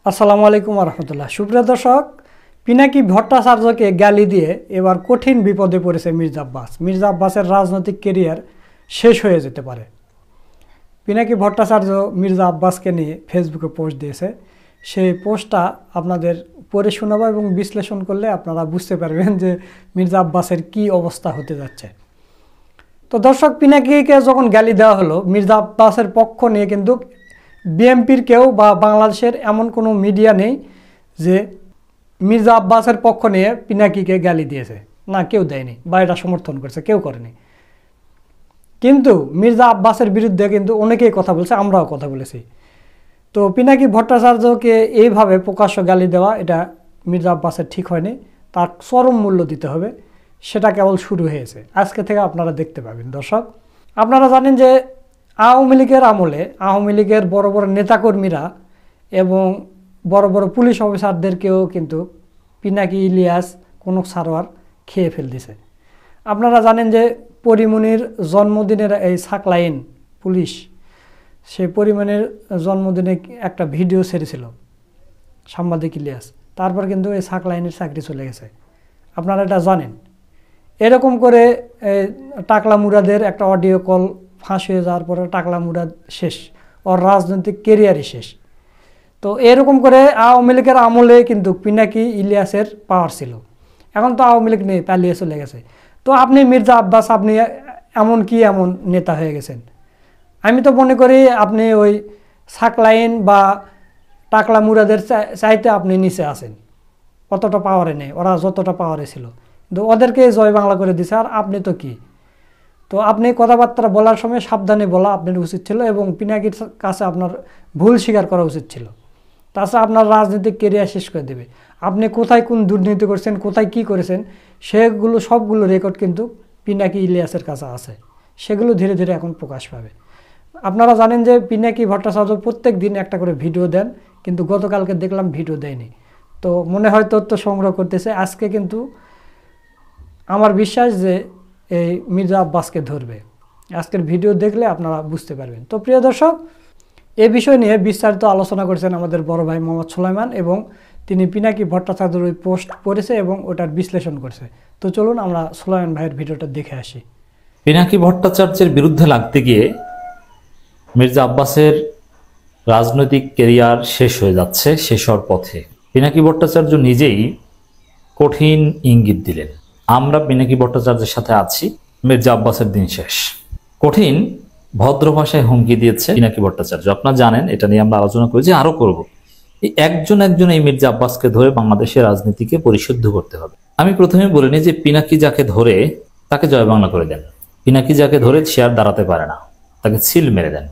আসসালামু আলাইকুম রহমতুল্লাহ। সুপ্রিয় দর্শক, পিনাকি ভট্টাচার্যকে গালি দিয়ে এবার কঠিন বিপদে পড়েছে মির্জা আব্বাস। মির্জা আব্বাসের রাজনৈতিক কেরিয়ার শেষ হয়ে যেতে পারে। পিনাকি ভট্টাচার্য মির্জা আব্বাসকে নিয়ে ফেসবুকে পোস্ট দিয়েছে। সেই পোস্টটা আপনাদের পড়ে শোনাবো এবং বিশ্লেষণ করলে আপনারা বুঝতে পারবেন যে মির্জা আব্বাসের কি অবস্থা হতে যাচ্ছে। তো দর্শক, পিনাকিকে যখন গালি দেওয়া হলো, মির্জা আব্বাসের পক্ষ নিয়ে কিন্তু বিএনপির কেউ বা বাংলাদেশের এমন কোনো মিডিয়া নেই যে মির্জা আব্বাসের পক্ষ নিয়ে পিনাকিকে গালি দিয়েছে, না কেউ দেয়নি বা এটা সমর্থন করেছে, কেউ করেনি। কিন্তু মির্জা আব্বাসের বিরুদ্ধে কিন্তু অনেকেই কথা বলছে, আমরাও কথা বলেছি। তো পিনাকি ভট্টাচার্যকে এইভাবে প্রকাশ্য গালি দেওয়া এটা মির্জা আব্বাসের ঠিক হয়নি, তার চরম মূল্য দিতে হবে। সেটা কেবল শুরু হয়েছে, আজকে থেকে আপনারা দেখতে পাবেন। দর্শক, আপনারা জানেন যে আওয়ামী লীগের আমলে আওয়ামী লীগের বড় বড় নেতাকর্মীরা এবং বড় বড় পুলিশ অফিসারদেরকেও কিন্তু পিনাকি ইলিয়াস কনক সারোয়ার খেয়ে ফেলতেছে। আপনারা জানেন যে পরিমণির জন্মদিনের এই সাকলাইন পুলিশ, সে পরিমণির জন্মদিনে একটা ভিডিও ছেড়েছিল সাংবাদিক ইলিয়াস, তারপর কিন্তু এই সাকলাইনের চাকরি চলে গেছে। আপনারা এটা জানেন। এরকম করে টাকলা মুরাদের একটা অডিও কল ফাঁস হয়ে যাওয়ার পরে টাকলা মুরাদ শেষ, ওর রাজনৈতিক কেরিয়ারই শেষ। তো এরকম করে আওয়ামী লীগের আমলে কিন্তু পিনাকি ইলিয়াসের পাওয়ার ছিল, এখন তো আওয়ামী লীগ নেই, পালিয়ে চলে গেছে। তো আপনি মির্জা আব্বাস, আপনি এমন নেতা হয়ে গেছেন। আমি তো মনে করি আপনি ওই সাকলাইন বা টাকলা মুরাদের চাইতে আপনি নিচে আছেন, অতটা পাওয়ারে নেই, ওরা যতটা পাওয়ারে ছিল। কিন্তু ওদেরকে জয় বাংলা করে দিছে, আর আপনি তো কি। তো আপনি কথাবার্তা বলার সময় সাবধানে বলা আপনার উচিত ছিল এবং পিনাকির কাছে আপনার ভুল স্বীকার করা উচিত ছিল। তাছাড়া আপনার রাজনৈতিক কেরিয়ার শেষ করে দেবে। আপনি কোথায় কোন দুর্নীতি করেছেন, কোথায় কি করেছেন, সেগুলো সবগুলো রেকর্ড কিন্তু পিনাকি ইলিয়াসের কাছে আছে। সেগুলো ধীরে ধীরে এখন প্রকাশ পাবে। আপনারা জানেন যে পিনাকি ভট্টাচার্য প্রত্যেক দিন একটা করে ভিডিও দেন, কিন্তু গতকালকে দেখলাম ভিডিও দেয়নি। তো মনে হয় তথ্য সংগ্রহ করতেছে। আজকে কিন্তু আমার বিশ্বাস যে এই মির্জা আব্বাসকে ধরবে। আজকের ভিডিও দেখলে আপনারা বুঝতে পারবেন। তো প্রিয় দর্শক, এ বিষয় নিয়ে বিস্তারিত আলোচনা করেছেন আমাদের বড় ভাই মোহাম্মদ সুলাইমান, এবং তিনি পিনাকি ভট্টাচার্যের ওই পোস্ট পড়েছে এবং ওটার বিশ্লেষণ করেছে। তো চলুন আমরা সুলাইমান ভাইয়ের ভিডিওটা দেখে আসি। পিনাকি ভট্টাচার্যের বিরুদ্ধে লাগতে গিয়ে মির্জা আব্বাসের রাজনৈতিক কেরিয়ার শেষ হয়ে যাচ্ছে, শেষ হওয়ার পথে। পিনাকি ভট্টাচার্য নিজেই কঠিন ইঙ্গিত দিলেন, আমরা পিনাকি ভট্টাচার্যের সাথে আছি, মির্জা আব্বাসের দিন শেষ। কঠিন ভদ্র ভাষায় হুমকি দিয়েছে পিনাকি ভট্টাচার্য। আপনারা জানেন, এটা নিয়ে আমরা আলোচনা করেছি, আরো করব। এই একজন এই মির্জা আব্বাসকে ধরে বাংলাদেশের রাজনীতিকে পরিশুদ্ধ করতে হবে। আমি প্রথমে বলিনি যে পিনাকি যাকে ধরে তাকে জয় বাংলা করে দেন। পিনাকি যাকে ধরে সে আর দাঁড়াতে পারে না, তাকে ছিল মেরে দেন।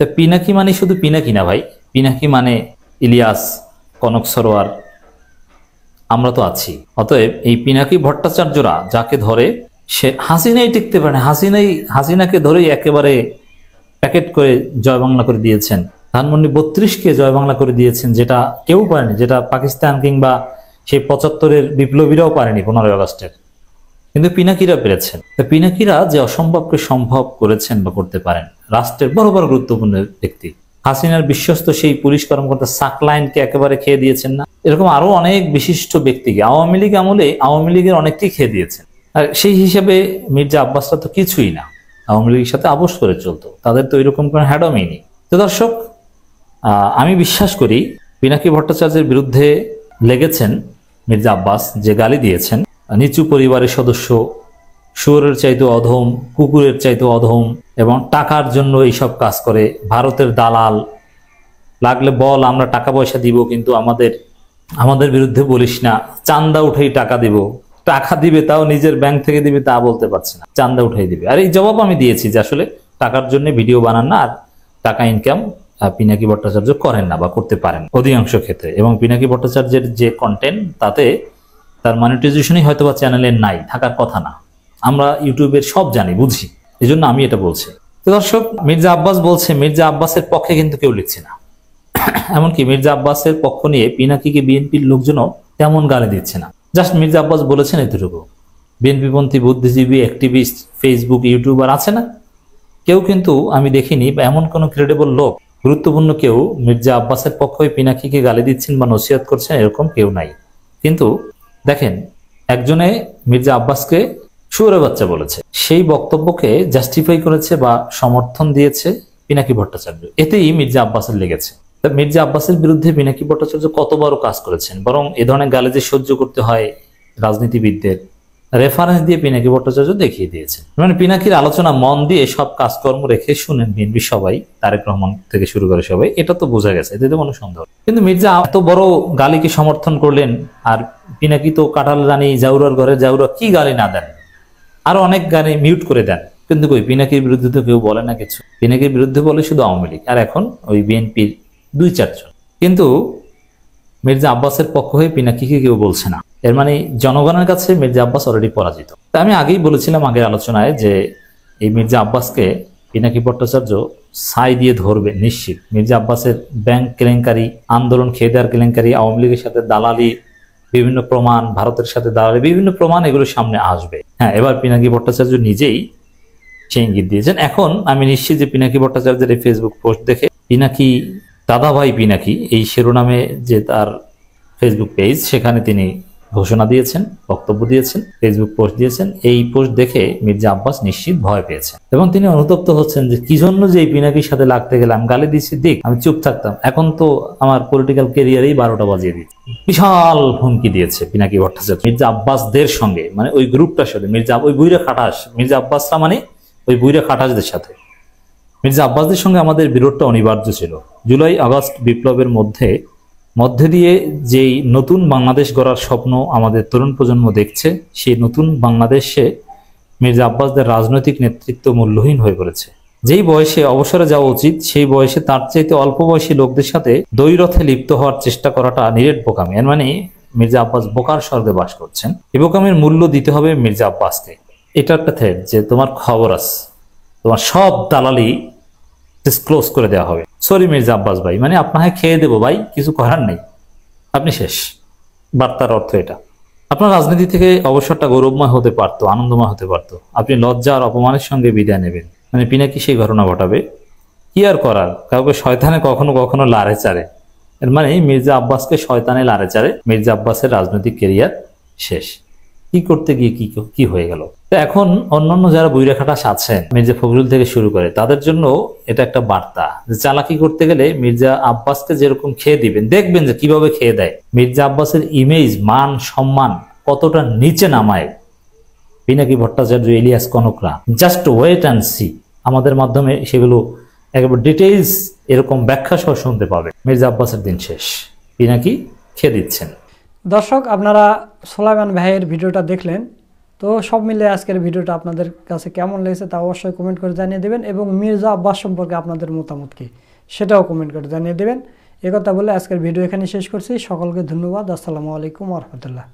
তা পিনাকি মানে শুধু পিনাকি না ভাই, পিনাকি মানে ইলিয়াস, কনক সরোয়ার, আমরা তো আছি। অতএব এই পিনাকি ভট্টাচার্যরা যাকে ধরে, সে হাসিনাই টিকতে পারে না। হাসিনাকে ধরেই একেবারে প্যাকেট করে জয় বাংলা করে দিয়েছেন। ধানমন্ডি 32কে জয় বাংলা করে দিয়েছেন, যেটা কেউ পারেনি, যেটা পাকিস্তান কিংবা সেই 75-এর বিপ্লবীরাও পারেনি 15ই আগস্টের, কিন্তু পিনাকিরা পেরেছেন। পিনাকিরা যে অসম্ভবকে সম্ভব করেছেন বা করতে পারেন, রাষ্ট্রের বড় বড় গুরুত্বপূর্ণ ব্যক্তি, হাসিনার বিশ্বস্ত সেই পুলিশ কর্মকর্তা সাকলাইনকে একেবারে খেয়ে দিয়েছেন না, এরকম আরো অনেক বিশিষ্ট ব্যক্তিকে আওয়ামী লীগ আমলে আওয়ামী লীগের অনেককেই খেয়ে দিয়েছেন। আর সেই হিসাবে মির্জা আব্বাসরা তো কিছুই না, আওয়ামী লীগের সাথে আপোষ করে চলতো, তাদের তো এরকম কোনো হ্যাডমই নেই। তো দর্শক, আমি বিশ্বাস করি পিনাকি ভট্টাচার্যের বিরুদ্ধে লেগেছেন মির্জা আব্বাস, যে গালি দিয়েছেন, নিচু পরিবারের সদস্য, শুয়োরের চাইতে অধম, কুকুরের চাইতে অধম, এবং টাকার জন্য এইসব কাজ করে, ভারতের দালাল, লাগলে বল আমরা টাকা পয়সা দিব, কিন্তু আমাদের বিরুদ্ধে বলিস না, চান্দা উঠেই টাকা দিব, টাকা দিবে তাও নিজের ব্যাংক থেকে দিবে তা বলতে পারছে না, চান্দা উঠাই দিবে। আর এই জবাব আমি দিয়েছি যে আসলে টাকার জন্য ভিডিও বানান না, আর টাকা ইনকাম পিনাকি ভট্টাচার্য করেন না বা করতে পারেন অধিকাংশ ক্ষেত্রে। এবং পিনাকি ভট্টাচার্যের যে কন্টেন্ট, তাতে তার মনিটাইজেশনই হয়তো বা চ্যানেলের নাই, থাকার কথা না। আমরা ইউটিউবের সব জানি, বুঝি, এই জন্য আমি এটা বলছি। তো দর্শক, মির্জা আব্বাস বলছে, মির্জা আব্বাসের পক্ষে কিন্তু কেউ লিখছে না। এমনকি মির্জা আব্বাসের পক্ষ নিয়ে পিনাকিকে বিএনপির লোকজনও তেমন গালি দিচ্ছে না। জাস্ট মির্জা আব্বাস বলেছেন এতটুকু। বিএনপিপন্থী বুদ্ধিজীবী, অ্যাক্টিভিস্ট, ফেসবুক, ইউটিউবার আছে না, কেউ কিন্তু আমি দেখিনি, বা এমন কোনো ক্রেডিবল লোক গুরুত্বপূর্ণ কেউ মির্জা আব্বাসের পক্ষে পিনাকিকে গালি দিচ্ছেন বা নসিহত করছেন এরকম কেউ নাই। কিন্তু দেখেন, একজনে মির্জা আব্বাসকে শুয়োরের বাচ্চা বলেছে, সেই বক্তব্যকে জাস্টিফাই করেছে বা সমর্থন দিয়েছে পিনাকি ভট্টাচার্য, এতেই মির্জা আব্বাসের লেগেছে। মির্জা আব্বাসের বিরুদ্ধে পিনাকি ভট্টাচার্য কত বড় কাজ করেছেন, বরং এ ধরনের গালি যে সহ্য করতে হয় রাজনীতিবিদদের, রেফারেন্স দিয়ে পিনাকি ভট্টাচার্য দেখিয়ে দিয়েছে। মানে পিনাকির আলোচনা মন দিয়ে সব কাজকর্ম রেখে শুনেন বিএনপি সবাই, তারেক রহমান থেকে শুরু করে সবাই, এটা তো বোঝা গেছে, এতে তো কোনো সন্দেহ। কিন্তু মির্জা এত বড় গালিকে সমর্থন করলেন, আর পিনাকি তো কাঁঠাল রানী জাউরার ঘরে জাউরা কি গালি না দেন, আরো অনেক গালি মিউট করে দেন, কিন্তু কই পিনাকির বিরুদ্ধে তো কেউ বলে না কিছু। পিনাকির বিরুদ্ধে বলে শুধু আওয়ামী লীগ, আর এখন ওই বিএনপির 2-4 জন। কিন্তু মির্জা আব্বাসের পক্ষ হয়ে পিনাকিকে কেউ বলছে না। এর মানে জনগণের কাছে মির্জা আব্বাস অলরেডি পরাজিত। তা আমি আগেই বলেছিলাম আগের আলোচনায় যে এই মির্জা আব্বাসকে পিনাকি ভট্টাচার্য ছাই দিয়ে ধরবে নিশ্চিত। মির্জা আব্বাসের ব্যাংক কেলেঙ্কারি, আন্দোলন, খেদার কেলেঙ্কারি, আওয়ামী লীগের সাথে দালালি, বিভিন্ন প্রমাণ, ভারতের সাথে দালালি, বিভিন্ন প্রমাণ, এগুলো সামনে আসবে। হ্যাঁ, এবার পিনাকি ভট্টাচার্য নিজেই সে ইঙ্গিত দিয়েছেন। এখন আমি নিশ্চিত যে পিনাকি ভট্টাচার্যের এই ফেসবুক পোস্ট দেখে পিনাকি দাদাভাই পিনাকি এই শিরোনামে যে তার ফেসবুক পেজ, সেখানে তিনি ঘোষণা দিয়েছেন, বক্তব্য দিয়েছেন, ফেসবুক পোস্ট দিয়েছেন। এই পোস্ট দেখে মির্জা আব্বাস নিশ্চিত ভয় পেয়েছেন এবং তিনি অনুতপ্ত হচ্ছেন যে কি জন্য যে এই পিনাকির সাথে লাগতে গেলাম, গালি দিচ্ছি দিক, আমি চুপ থাকতাম, এখন তো আমার পলিটিক্যাল ক্যারিয়ারেই 12টা বাজিয়ে দিচ্ছে। বিশাল হুমকি দিয়েছে পিনাকি ভট্টাচার্য মির্জা আব্বাসদের সঙ্গে, মানে ওই গ্রুপটার সাথে, ওই বুইরা খাটাস, মির্জা আব্বাসরা মানে ওই বুইরা খাটাসদের সাথে। মির্জা আব্বাসদের সঙ্গে আমাদের বিরোধটা অনিবার্য ছিল। জুলাই আগস্ট বিপ্লবের মধ্যে দিয়ে যেই নতুন বাংলাদেশ গড়ার স্বপ্ন আমাদের তরুণ প্রজন্ম দেখছে, সেই নতুন বাংলাদেশে মির্জা আব্বাসদের রাজনৈতিক নেতৃত্ব মূল্যহীন হয়ে পড়েছে। যেই বয়সে অবসরে যাওয়া উচিত, সেই বয়সে তার চাইতে অল্প বয়সী লোকদের সাথে দ্বৈরথে লিপ্ত হওয়ার চেষ্টা করাটা নিরেট বোকামি। এর মানে মির্জা আব্বাস বোকার স্বর্গে বাস করছেন। এই বোকামির মূল্য দিতে হবে মির্জা আব্বাসকে। এটা একটা থ্রেড যে তোমার খবর আছে, তোমার সব দালালি ডিসক্লোজ করে দেওয়া হবে। সরি মির্জা আব্বাস ভাই, মানে আপনাকে খেয়ে দেবো ভাই, কিছু করার নেই, আপনি শেষ। বার্তার অর্থ এটা। আপনার রাজনীতি থেকে অবসরটা গৌরবময় হতে পারতো, আনন্দময় হতে পারতো, আপনি লজ্জা আর অপমানের সঙ্গে বিদায় নেবেন। মানে পিনাকি সেই ঘটনা ঘটাবে, কি আর করার, কাউকে শয়তানে কখনো কখনো লাড়ে চারে। এর মানে মির্জা আব্বাসকে শয়তানে লাড়ে চারে, মির্জা আব্বাসের রাজনৈতিক কেরিয়ার শেষ। কি করতে গিয়ে কি হয়ে গেল। তো এখন অন্যান্য যারা বুইরা খাটাস আছেন, মির্জা ফখরুল থেকে শুরু করে, তাদের জন্য এটা একটা বার্তা যে চালাকি করতে গেলে মির্জা আব্বাসকে যেরকম খেয়ে দিবেন, দেখবেন যে কিভাবে খেয়ে দেয়। মির্জা আব্বাসের ইমেজ, মান, সম্মান কতটা নিচে নামায় পিনাকি ভট্টাচার্য, ইলিয়াস কনকরা। জাস্ট ওয়েট অ্যান্ড সি, আমাদের মাধ্যমে সেগুলো একেবারে ডিটেইলস এরকম ব্যাখ্যা সহ শুনতে পাবে। মির্জা আব্বাসের দিন শেষ, পিনাকি খেয়ে দিচ্ছেন। দর্শক, আপনারা সোলাইমান ভাইয়ের ভিডিওটা দেখলেন, তো সব মিলে আজকের ভিডিওটা আপনাদের কাছে কেমন লেগেছে তা অবশ্যই কমেন্ট করে জানিয়ে দেবেন, এবং মির্জা আব্বাস সম্পর্কে আপনাদের মতামত কি সেটাও কমেন্ট করে জানিয়ে দেবেন। একথা বলে আজকের ভিডিও এখানে শেষ করছি। সকলকে ধন্যবাদ। আসসালামু আলাইকুম ওয়া রাহমাতুল্লাহ।